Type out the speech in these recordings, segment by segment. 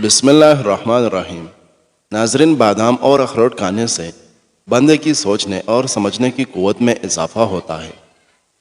بسم اللہ الرحمن الرحیم۔ ناظرین، بادام اور اخروٹ کھانے سے بندے کی سوچنے اور سمجھنے کی قوت میں اضافہ ہوتا ہے۔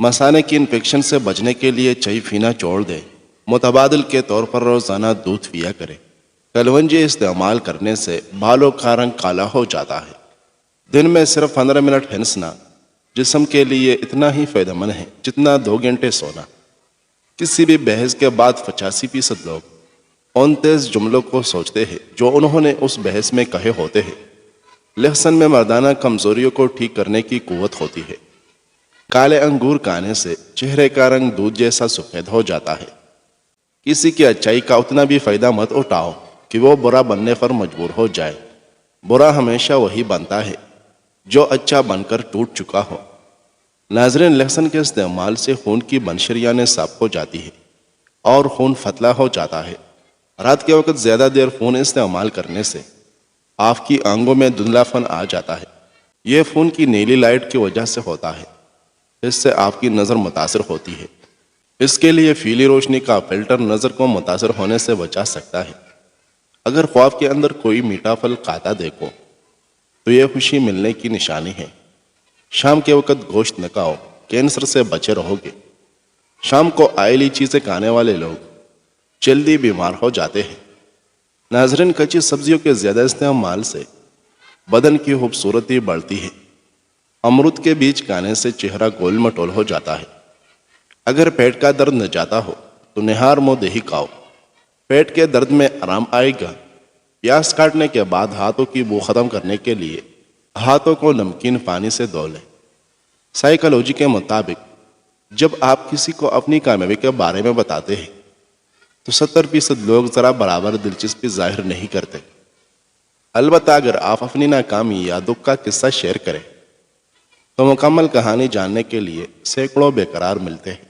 مثانے کی انفیکشن سے بچنے کے لیے چائے پینا چھوڑ دے۔ متبادل کے طور پر روزانہ دودھ پیا کرے۔ کلونجی استعمال کرنے سے بالوں کا رنگ کالا ہو جاتا ہے۔ دن میں صرف 15 منٹ ہنسنا جسم کے لیے اتنا ہی فائدہ مند ہے جتنا 2 گھنٹے سونا۔ کسی بھی بحث کے بعد 85% لوگ ان 23 جملوں کو سوچتے ہیں جو انہوں نے اس بحث میں کہے ہوتے ہیں۔ لہسن میں مردانہ کمزوریوں کو ٹھیک کرنے کی قوت ہوتی ہے۔ کالے انگور کھانے سے چہرے کا رنگ دودھ جیسا سفید ہو جاتا ہے۔ کسی کی اچائی کا اتنا بھی فائدہ مت اٹھاؤ کہ وہ برا بننے پر مجبور ہو جائے۔ برا ہمیشہ وہی بنتا ہے جو اچھا بن کر ٹوٹ چکا ہو۔ ناظرین، لہسن کے استعمال سے خون کی بنشریانیں صاف ہو جاتی ہے اور خون فتلا ہو جاتا ہے۔ رات کے وقت زیادہ دیر فون استعمال کرنے سے آپ کی آنکھوں میں دھندلا پن آ جاتا ہے۔ یہ فون کی نیلی لائٹ کی وجہ سے ہوتا ہے۔ اس سے آپ کی نظر متاثر ہوتی ہے۔ اس کے لیے پیلی روشنی کا فلٹر نظر کو متاثر ہونے سے بچا سکتا ہے۔ اگر خواب کے اندر کوئی میٹھا پھل کھاتا دیکھو تو یہ خوشی ملنے کی نشانی ہے۔ شام کے وقت گوشت نہ کھاؤ، کینسر سے بچے رہو گے۔ شام کو آئلی چیزیں کھانے والے لوگ جلدی بیمار ہو جاتے ہیں۔ ناظرین، کچی سبزیوں کے زیادہ استعمال سے بدن کی خوبصورتی بڑھتی ہے۔ امرود کے بیج کھانے سے چہرہ گول مٹول ہو جاتا ہے۔ اگر پیٹ کا درد نہ جاتا ہو تو نہار منہ دہی کھاؤ، پیٹ کے درد میں آرام آئے گا۔ پیاز کاٹنے کے بعد ہاتھوں کی بو ختم کرنے کے لیے ہاتھوں کو نمکین پانی سے دھو لیں۔ سائیکالوجی کے مطابق جب آپ کسی کو اپنی کامیابی کے بارے میں بتاتے ہیں تو 70% لوگ ذرا برابر دلچسپی ظاہر نہیں کرتے۔ البتہ اگر آپ اپنی ناکامی یا دکھ کا قصہ شیئر کریں تو مکمل کہانی جاننے کے لیے سینکڑوں بے قرار ملتے ہیں۔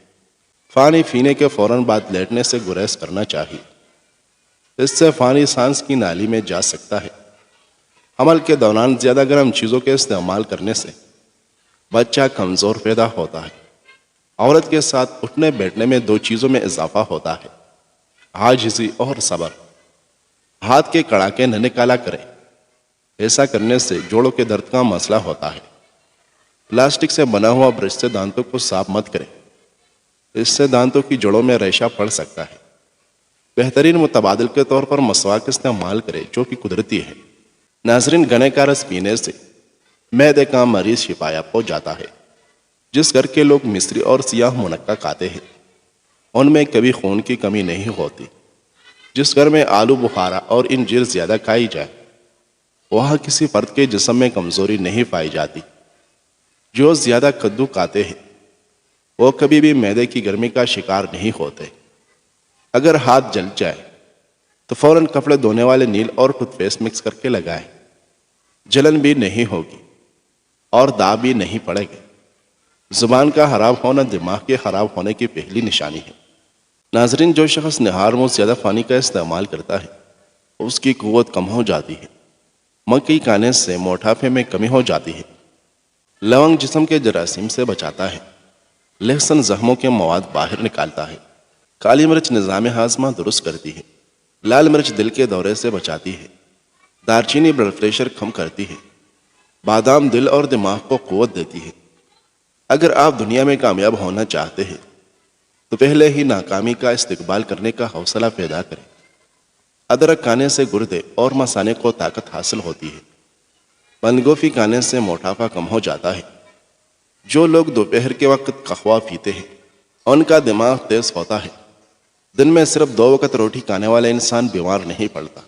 پانی پینے کے فوراً بعد لیٹنے سے گریز کرنا چاہیے۔ اس سے پانی سانس کی نالی میں جا سکتا ہے۔ حمل کے دوران زیادہ گرم چیزوں کے استعمال کرنے سے بچہ کمزور پیدا ہوتا ہے۔ عورت کے ساتھ اٹھنے بیٹھنے میں 2 چیزوں میں اضافہ ہوتا ہے: عاجزی اور صبر۔ ہاتھ کے کڑاکے نہ نکالا کریں۔ ایسا کرنے سے جوڑوں کے درد کا مسئلہ ہوتا ہے۔ پلاسٹک سے بنا ہوا برش سے دانتوں کو صاف مت کریں۔ اس سے دانتوں کی جڑوں میں ریشہ پڑ سکتا ہے۔ بہترین متبادل کے طور پر مسواک استعمال کریں جو کہ قدرتی ہے۔ ناظرین، گنے کا رس پینے سے معدے کا مریض شفا یاب ہو جاتا ہے۔ جس گھر کے لوگ مصری اور سیاہ منقع کھاتے ہیں ان میں کبھی خون کی کمی نہیں ہوتی۔ جس گھر میں آلو بخارا اور انجیر زیادہ کھائی جائے وہاں کسی فرد کے جسم میں کمزوری نہیں پائی جاتی۔ جو زیادہ کدو کھاتے ہیں وہ کبھی بھی معدے کی گرمی کا شکار نہیں ہوتے۔ اگر ہاتھ جل جائے تو فوراً کپڑے دھونے والے نیل اور ٹوتھ پیسٹ مکس کر کے لگائیں۔ جلن بھی نہیں ہوگی اور داغ بھی نہیں پڑے گے۔ زبان کا خراب ہونا دماغ کے خراب ہونے کی پہلی نشانی ہے۔ ناظرین، جو شخص نہار منہ زیادہ پانی کا استعمال کرتا ہے اس کی قوت کم ہو جاتی ہے۔ مکئی کھانے سے موٹاپے میں کمی ہو جاتی ہے۔ لونگ جسم کے جراثیم سے بچاتا ہے۔ لہسن زخموں کے مواد باہر نکالتا ہے۔ کالی مرچ نظام ہاضمہ درست کرتی ہے۔ لال مرچ دل کے دورے سے بچاتی ہے۔ دارچینی بلڈ پریشر کم کرتی ہے۔ بادام دل اور دماغ کو قوت دیتی ہے۔ اگر آپ دنیا میں کامیاب ہونا چاہتے ہیں تو پہلے ہی ناکامی کا استقبال کرنے کا حوصلہ پیدا کریں۔ ادرک کھانے سے گردے اور مثانے کو طاقت حاصل ہوتی ہے۔ بند گوبھی کھانے سے موٹاپا کم ہو جاتا ہے۔ جو لوگ دوپہر کے وقت قہوہ پیتے ہیں ان کا دماغ تیز ہوتا ہے۔ دن میں صرف 2 وقت روٹی کھانے والا انسان بیمار نہیں پڑتا۔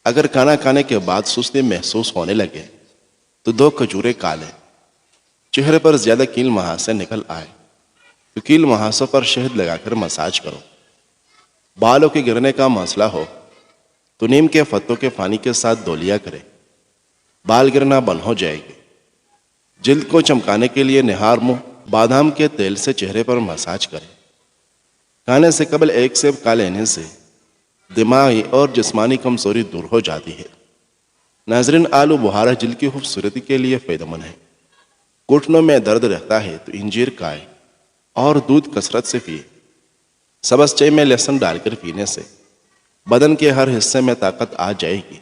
اگر کھانا کھانے کے بعد سستی محسوس ہونے لگے تو 2 کھجوریں کھا لیں۔ چہرے پر زیادہ کیل مہاسے نکل آئے تو کیل مہاسوں پر شہد لگا کر مساج کرو۔ بالوں کے گرنے کا مسئلہ ہو تو نیم کے پتوں کے پانی کے ساتھ دھو لیا کریں۔ بال گرنا بند ہو جائے گی۔ جلد کو چمکانے کے لیے نہار منہ بادام کے تیل سے چہرے پر مساج کریں۔ کھانے سے قبل 1 سیب کھا لینے سے دماغی اور جسمانی کمزوری دور ہو جاتی ہے۔ ناظرین، آلو بخارا جلد کی خوبصورتی کے لیے فائدہ مند ہے۔ گھٹنوں میں درد رہتا ہے تو انجیر کھائیں اور دودھ کثرت سے پیے۔ سبز چائے میں لہسن ڈال کر پینے سے بدن کے ہر حصے میں طاقت آ جائے گی۔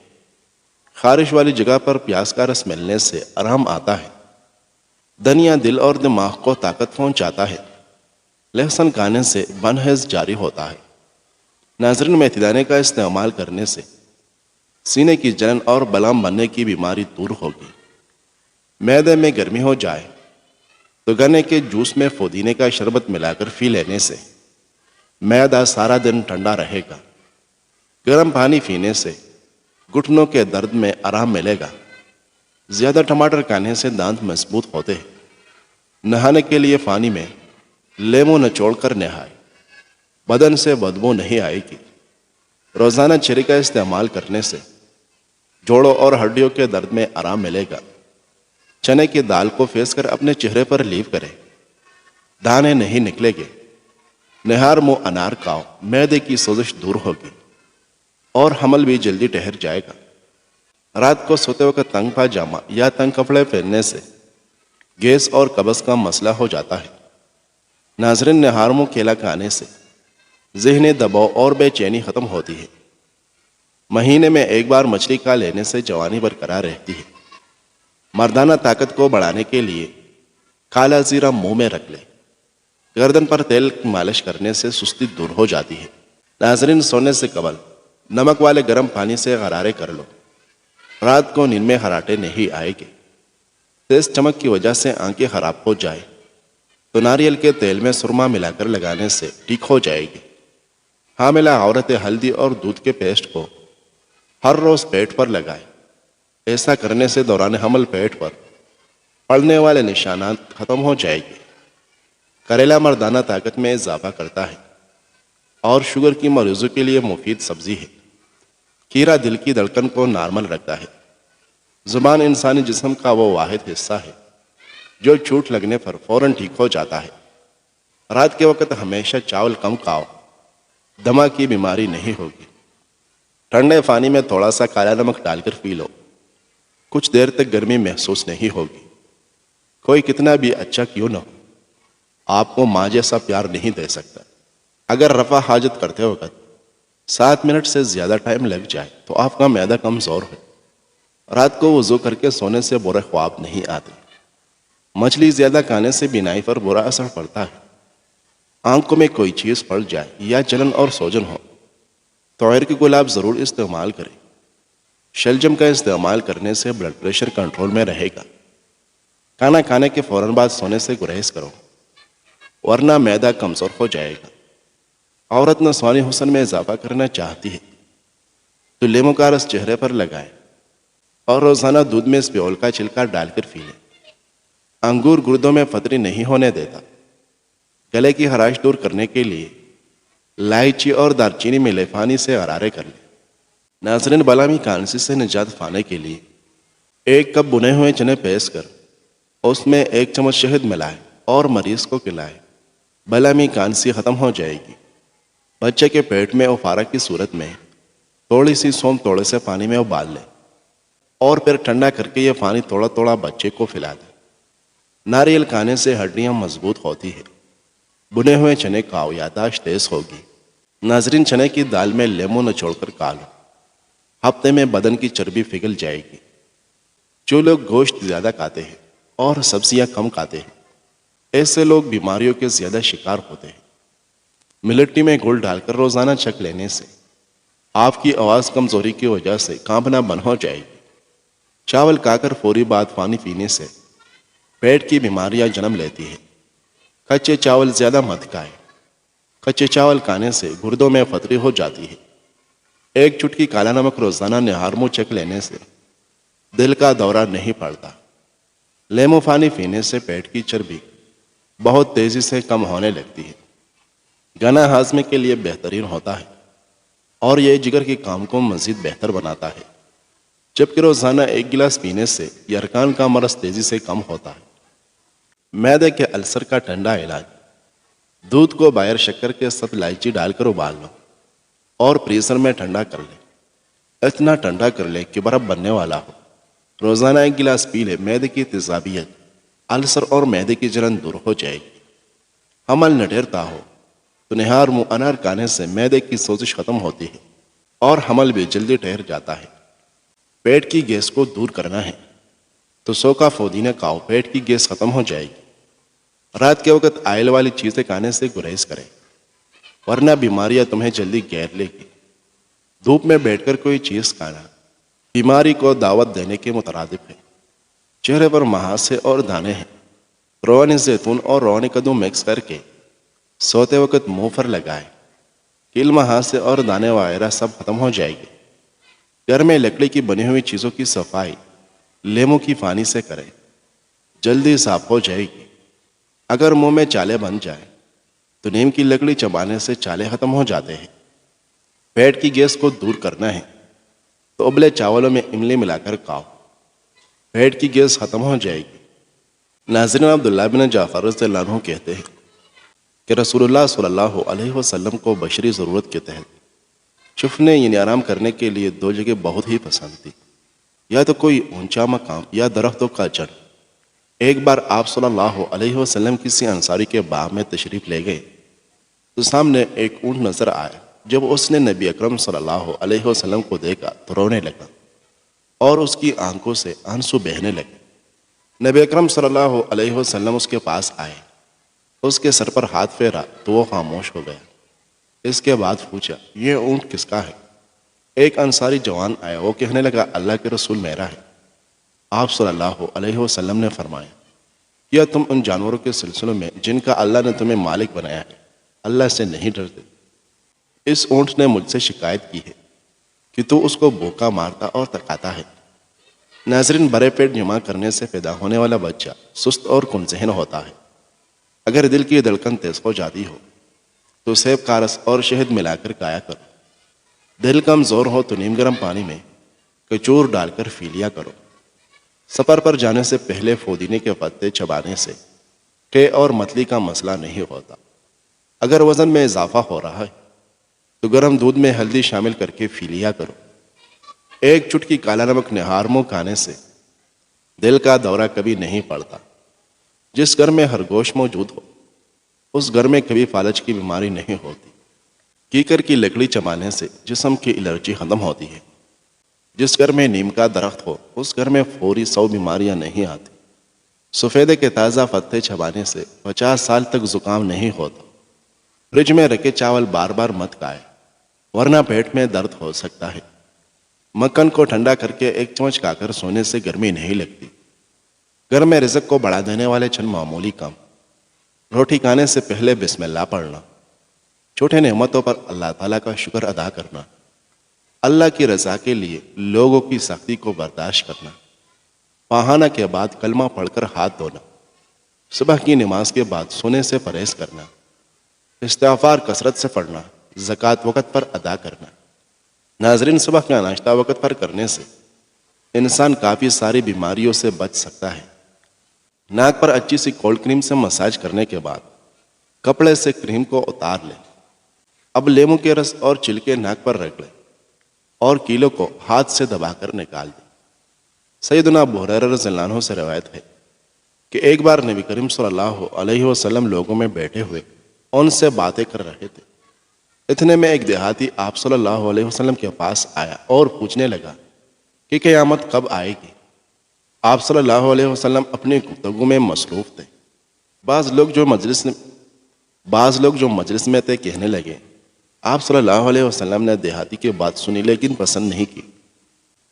خارش والی جگہ پر پیاز کا رس ملنے سے آرام آتا ہے۔ دھنیا دل اور دماغ کو طاقت پہنچاتا ہے۔ لہسن کھانے سے بنحیض جاری ہوتا ہے۔ ناظرین، میتھی دانے کا استعمال کرنے سے سینے کی جلن اور بلغم بننے کی بیماری دور ہوگی۔ معدے میں گرمی ہو جائے تو گنے کے جوس میں پودینے کا شربت ملا کر پی لینے سے معدہ سارا دن ٹھنڈا رہے گا۔ گرم پانی پینے سے گھٹنوں کے درد میں آرام ملے گا۔ زیادہ ٹماٹر کھانے سے دانت مضبوط ہوتے ہیں۔ نہانے کے لیے پانی میں لیمو نچوڑ کر نہائے، بدن سے بدبو نہیں آئے گی۔ روزانہ چیری کا استعمال کرنے سے جوڑوں اور ہڈیوں کے درد میں آرام ملے گا۔ چنے کی دال کو پیس کر اپنے چہرے پر لیپ کریں، دانے نہیں نکلے گے۔ نہار منہ انار کھاؤ، معدے کی سوزش دور ہوگی اور حمل بھی جلدی ٹھہر جائے گا۔ رات کو سوتے وقت تنگ پاجامہ یا تنگ کپڑے پہننے سے گیس اور قبض کا مسئلہ ہو جاتا ہے۔ ناظرین، نہار منہ کیلا کھانے سے ذہنی دباؤ اور بے چینی ختم ہوتی ہے۔ مہینے میں ایک بار مچھلی کھا لینے سے جوانی برقرار رہتی ہے۔ مردانہ طاقت کو بڑھانے کے لیے کالا زیرہ منہ میں رکھ لے۔ گردن پر تیل کی مالش کرنے سے سستی دور ہو جاتی ہے۔ ناظرین، سونے سے قبل نمک والے گرم پانی سے غرارے کر لو، رات کو نیند میں خراٹے نہیں آئے گے۔ تیز چمک کی وجہ سے آنکھیں خراب ہو جائے تو ناریل کے تیل میں سرما ملا کر لگانے سے ٹھیک ہو جائے گی۔ حاملہ عورتیں ہلدی اور دودھ کے پیسٹ کو ہر روز پیٹ پر لگائیں۔ ایسا کرنے سے دوران حمل پیٹ پر پڑنے والے نشانات ختم ہو جائے گے۔ کریلا مردانہ طاقت میں اضافہ کرتا ہے اور شوگر کی مریضوں کے لیے مفید سبزی ہے۔ کھیرا دل کی دھڑکن کو نارمل رکھتا ہے۔ زبان انسانی جسم کا وہ واحد حصہ ہے جو چوٹ لگنے پر فوراً ٹھیک ہو جاتا ہے۔ رات کے وقت ہمیشہ چاول کم کھاؤ، دمہ کی بیماری نہیں ہوگی۔ ٹھنڈے پانی میں تھوڑا سا کالا نمک ڈال کر پی لو، کچھ دیر تک گرمی محسوس نہیں ہوگی۔ کوئی کتنا بھی اچھا کیوں نہ ہو، آپ کو ماں جیسا پیار نہیں دے سکتا۔ اگر رفع حاجت کرتے وقت 7 منٹ سے زیادہ ٹائم لگ جائے تو آپ کا معدہ کمزور ہے۔ رات کو وضو کر کے سونے سے برے خواب نہیں آتے۔ مچھلی زیادہ کھانے سے بینائی پر برا اثر پڑتا ہے۔ آنکھوں میں کوئی چیز پڑ جائے یا جلن اور سوجن ہو تو عرق گلاب ضرور استعمال کریں۔ شلجم کا استعمال کرنے سے بلڈ پریشر کنٹرول میں رہے گا۔ کھانا کھانے کے فوراً بعد سونے سے گریز کرو، ورنہ معدہ کمزور ہو جائے گا۔ عورت نسوانی حسن میں اضافہ کرنا چاہتی ہے تو لیمو کا رس چہرے پر لگائیں اور روزانہ دودھ میں اس پیول کا چھلکا ڈال کر پی لیں۔ انگور گردوں میں پتھری نہیں ہونے دیتا۔ گلے کی خراش دور کرنے کے لیے الائچی اور دارچینی میں لیفانی سے غرارے کر لیں۔ ناظرین، بلامی کانسی سے نجات پانے کے لیے 1 کپ بنے ہوئے چنے پیس کر اس میں 1 چمچ شہد ملائیں اور مریض کو کھلائیں۔ بلامی کانسی ختم ہو جائے گی۔ بچے کے پیٹ میں افارہ کی صورت میں تھوڑی سی سونف توڑے سے پانی میں ابال لیں اور پھر ٹھنڈا کر کے یہ پانی تھوڑا تھوڑا بچے کو پلا دیں۔ ناریل کھانے سے ہڈیاں مضبوط ہوتی ہے۔ بنے ہوئے چنے کھاؤ، یادداشت تیز ہوگی۔ ناظرین، چنے کی دال میں لیمو نچوڑ کر کھا لو، ہفتے میں بدن کی چربی پگھل جائے گی۔ جو لوگ گوشت زیادہ کھاتے ہیں اور سبزیاں کم کھاتے ہیں، ایسے لوگ بیماریوں کے زیادہ شکار ہوتے ہیں۔ ملٹی میں گل ڈال کر روزانہ چک لینے سے آپ کی آواز کمزوری کی وجہ سے کانپنا بند ہو جائے گی۔ چاول کھا کر فوری بعد پانی پینے سے پیٹ کی بیماریاں جنم لیتی ہیں۔ کچے چاول زیادہ مت کھائیں۔ کچے چاول کھانے سے گردوں میں پتھری ہو جاتی ہے۔ 1 چٹکی کالا نمک روزانہ نہار منہ چک لینے سے دل کا دورہ نہیں پڑتا۔ لیمو پانی پینے سے پیٹ کی چربی بہت تیزی سے کم ہونے لگتی ہے۔ گنا ہاضمے کے لیے بہترین ہوتا ہے اور یہ جگر کے کام کو مزید بہتر بناتا ہے، جبکہ روزانہ 1 گلاس پینے سے یرقان کا مرض تیزی سے کم ہوتا ہے۔ معدے کے السر کا ٹھنڈا علاج: دودھ کو باہر شکر کے ساتھ الائچی ڈال کر ابال لو اور فریزر میں ٹھنڈا کر لیں۔ اتنا ٹھنڈا کر لیں کہ برف بننے والا ہو۔ روزانہ 1 گلاس پی لیں، معدے کی تیزابیت، السر اور معدے کی جلن دور ہو جائے گی۔ حمل نہ ٹھہرتا ہو تو نہار منہ انار کھانے سے معدے کی سوزش ختم ہوتی ہے۔ اور حمل بھی جلدی ٹھہر جاتا ہے۔ پیٹ کی گیس کو دور کرنا ہے تو 100 کا پودینہ کھاؤ، پیٹ کی گیس ختم ہو جائے گی۔ رات کے وقت آئل والی چیزیں کھانے سے گریز کریں، ورنہ بیماریاں تمہیں جلدی گھیر لے گی۔ دھوپ میں بیٹھ کر کوئی چیز کھانا بیماری کو دعوت دینے کے مترادف ہے۔ چہرے پر مہاسے اور دانے ہیں، روغن زیتون اور روغن کدو مکس کر کے سوتے وقت منہ پر لگائے، کیل مہاسے اور دانے وغیرہ سب ختم ہو جائے گی۔ گھر میں لکڑی کی بنی ہوئی چیزوں کی صفائی لیموں کی پانی سے کریں، جلدی صاف ہو جائے گی۔ اگر منہ میں چالے بن جائے تو نیم کی لکڑی چبانے سے چالے ختم ہو جاتے ہیں۔ پیٹ کی گیس کو دور کرنا ہے تو ابلے چاولوں میں املی ملا کر کھاؤ، پیٹ کی گیس ختم ہو جائے گی۔ ناظرین، عبداللہ بن جعفر رضی اللہ عنہ کہتے ہیں کہ رسول اللہ صلی اللہ علیہ وسلم کو بشری ضرورت کے تحت چھپنے یعنی آرام کرنے کے لیے 2 جگہ بہت ہی پسند تھی، یا تو کوئی اونچا مقام یا درختوں کا جڑ۔ ایک بار آپ صلی اللہ علیہ وسلم کسی انصاری کے باغ میں تشریف لے گئے تو سامنے ایک اونٹ نظر آیا۔ جب اس نے نبی اکرم صلی اللہ علیہ وسلم کو دیکھا تو رونے لگا اور اس کی آنکھوں سے آنسو بہنے لگے۔ نبی اکرم صلی اللہ علیہ وسلم اس کے پاس آئے، اس کے سر پر ہاتھ پھیرا تو وہ خاموش ہو گیا۔ اس کے بعد پوچھا، یہ اونٹ کس کا ہے؟ ایک انصاری جوان آیا، وہ کہنے لگا، اللہ کے رسول میرا ہے۔ آپ صلی اللہ علیہ وسلم نے فرمایا، کیا تم ان جانوروں کے سلسلوں میں جن کا اللہ نے تمہیں مالک بنایا ہے اللہ سے نہیں ڈرتے؟ اس اونٹ نے مجھ سے شکایت کی ہے کہ تو اس کو بھوکا مارتا اور تکاتا ہے۔ ناظرین، بڑے پیٹ جمع کرنے سے پیدا ہونے والا بچہ سست اور کم ذہن ہوتا ہے۔ اگر دل کی دھڑکن تیز ہو جاتی ہو تو سیب کا رس اور شہد ملا کر کھایا کرو۔ دل کمزور ہو تو نیم گرم پانی میں کچور ڈال کر پی لیا کرو۔ سفر پر جانے سے پہلے پودینے کے پتے چبانے سے ٹے اور متلی کا مسئلہ نہیں ہوتا۔ اگر وزن میں اضافہ ہو رہا ہے تو گرم دودھ میں ہلدی شامل کر کے پی لیا کرو۔ ایک چٹکی کالا نمک نہار منہ کھانے سے دل کا دورہ کبھی نہیں پڑتا۔ جس گھر میں خرگوش موجود ہو اس گھر میں کبھی فالج کی بیماری نہیں ہوتی۔ کیکر کی لکڑی چبانے سے جسم کی الرجی ختم ہوتی ہے۔ جس گھر میں نیم کا درخت ہو اس گھر میں فوری 100 بیماریاں نہیں آتی۔ سفیدے کے تازہ پتے چبانے سے 50 سال تک زکام نہیں ہوتا۔ فریج میں رکھے چاول بار بار مت کھائے ورنہ پیٹ میں درد ہو سکتا ہے۔ مکھن کو ٹھنڈا کر کے 1 چمچ کھا کر سونے سے گرمی نہیں لگتی۔ گھر میں رزق کو بڑھا دینے والے چند معمولی کام: روٹی کھانے سے پہلے بسم اللہ پڑھنا، چھوٹے نعمتوں پر اللہ تعالیٰ کا شکر ادا کرنا، اللہ کی رضا کے لیے لوگوں کی سختی کو برداشت کرنا، پاہانہ کے بعد کلمہ پڑھ کر ہاتھ دھونا، صبح کی نماز کے بعد سونے سے پرہیز کرنا، استغفار کثرت سے پڑھنا، زکوٰۃ وقت پر ادا کرنا۔ ناظرین، صبح کا ناشتہ وقت پر کرنے سے انسان کافی ساری بیماریوں سے بچ سکتا ہے۔ ناک پر اچھی سی کولڈ کریم سے مساج کرنے کے بعد کپڑے سے کریم کو اتار لیں۔ اب لیموں کے رس اور چھلکے ناک پر رگڑ لیں اور کیلوں کو ہاتھ سے دبا کر نکال دیں۔ سیدنا ابو ہریرہ رضی اللہ عنہ سے روایت ہے کہ ایک بار نبی کریم صلی اللہ علیہ وسلم لوگوں میں بیٹھے ہوئے ان سے باتیں کر رہے تھے۔ اتنے میں ایک دیہاتی آپ صلی اللہ علیہ وسلم کے پاس آیا اور پوچھنے لگا کہ قیامت کب آئے گی؟ آپ صلی اللہ علیہ وسلم اپنی گفتگو میں مصروف تھے۔ بعض لوگ جو مجلس میں تھے کہنے لگے، آپ صلی اللہ علیہ وسلم نے دیہاتی کی بات سنی لیکن پسند نہیں کی،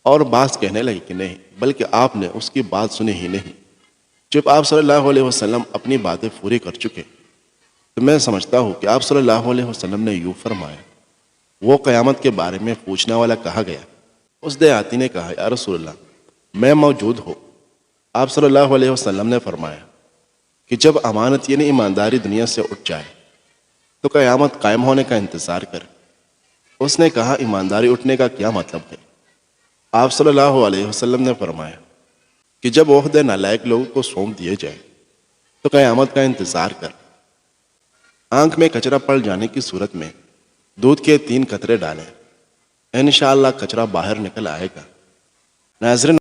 اور بعض کہنے لگے کہ نہیں، بلکہ آپ نے اس کی بات سنی ہی نہیں۔ جب آپ صلی اللہ علیہ وسلم اپنی باتیں پوری کر چکے تو میں سمجھتا ہوں کہ آپ صلی اللہ علیہ وسلم نے یوں فرمایا، وہ قیامت کے بارے میں پوچھنے والا کہا گیا۔ اس دیہاتی نے کہا، یا رسول اللہ، میں موجود ہوں۔ آپ صلی اللہ علیہ وسلم نے فرمایا کہ جب امانت یعنی ایمانداری دنیا سے اٹھ جائے تو قیامت قائم ہونے کا انتظار کر۔ اس نے کہا، ایمانداری اٹھنے کا کیا مطلب ہے؟ آپ صلی اللہ علیہ وسلم نے فرمایا کہ جب عہدے نالائق لوگوں کو سونپ دیے جائے تو قیامت کا انتظار کر۔ آنکھ میں کچرا پڑ جانے کی صورت میں دودھ کے 3 قطرے ڈالیں، انشاءاللہ کچرا باہر نکل آئے گا۔ ناظرین،